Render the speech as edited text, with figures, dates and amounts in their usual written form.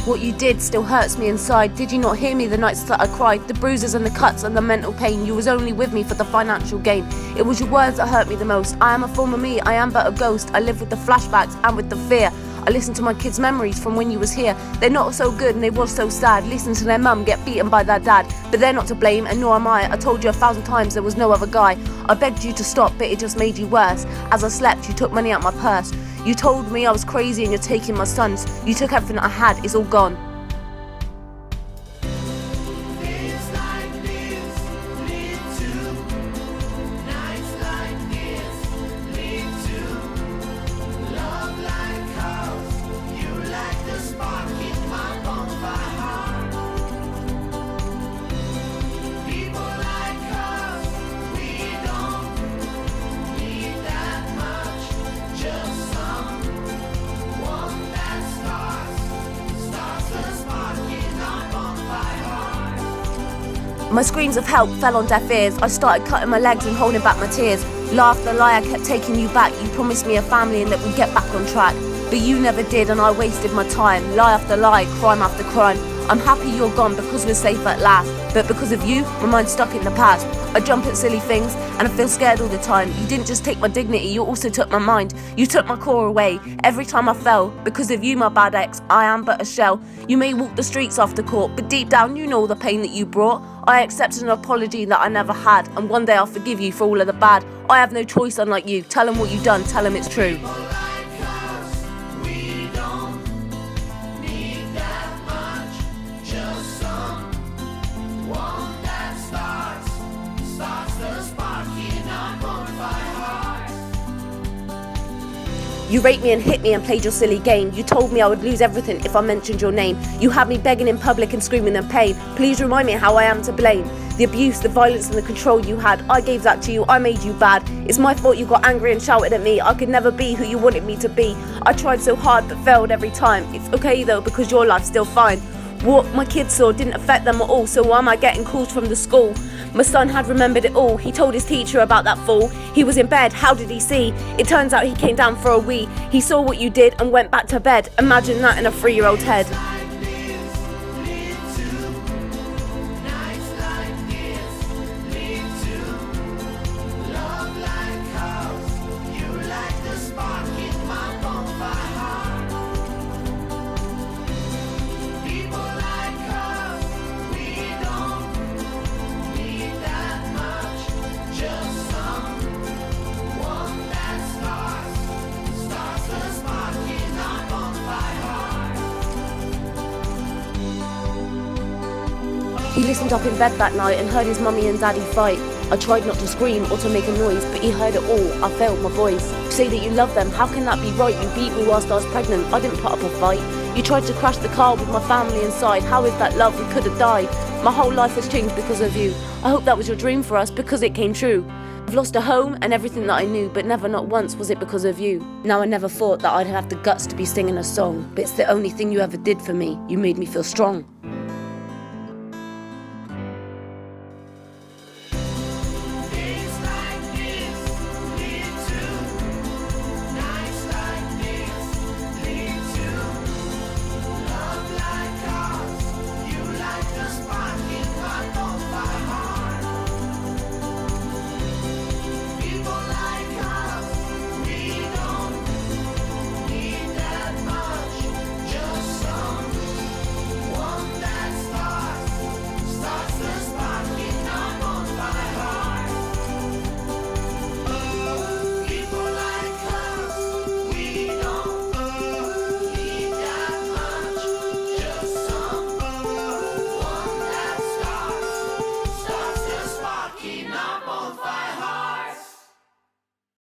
What you did still hurts me inside. Did you not hear me the nights that I cried? The bruises and the cuts and the mental pain. You was only with me for the financial gain. It was your words that hurt me the most. I am a former me, I am but a ghost. I live with the flashbacks and with the fear. I listen to my kids' memories from when you was here. They're not so good and they was so sad. Listen to their mum get beaten by their dad. But they're not to blame and nor am I. I told you 1,000 times there was no other guy. I begged you to stop but it just made you worse. As I slept you took money out my purse. You told me I was crazy and you're taking my sons. You took everything I had, it's all gone. My screams of help fell on deaf ears. I started cutting my legs and holding back my tears. Lie after lie, I kept taking you back. You promised me a family and that we'd get back on track. But you never did and I wasted my time. Lie after lie, crime after crime. I'm happy you're gone because we're safe at last. But because of you, my mind's stuck in the past. I jump at silly things and I feel scared all the time. You didn't just take my dignity, you also took my mind. You took my core away every time I fell. Because of you, my bad ex, I am but a shell. You may walk the streets after court, but deep down you know the pain that you brought. I accepted an apology that I never had, and one day I'll forgive you for all of the bad. I have no choice unlike you. Tell them what you've done, tell them it's true. You raped me and hit me and played your silly game. You told me I would lose everything if I mentioned your name. You had me begging in public and screaming in pain. Please remind me how I am to blame. The abuse, the violence and the control you had, I gave that to you, I made you bad. It's my fault you got angry and shouted at me. I could never be who you wanted me to be. I tried so hard but failed every time. It's okay though because your life's still fine. What my kids saw didn't affect them at all, so why am I getting calls from the school? My son had remembered it all. He told his teacher about that fool. He was in bed, how did he see? It turns out he came down for a wee. He saw what you did and went back to bed. Imagine that in a 3-year-old's head. He listened up in bed that night and heard his mummy and daddy fight. I tried not to scream or to make a noise, but he heard it all. I failed my voice. You say that you love them, how can that be right? You beat me whilst I was pregnant, I didn't put up a fight. You tried to crash the car with my family inside. How is that love? We could have died. My whole life has changed because of you. I hope that was your dream for us because it came true. I've lost a home and everything that I knew, but never not once was it because of you. Now I never thought that I'd have the guts to be singing a song, but it's the only thing you ever did for me. You made me feel strong.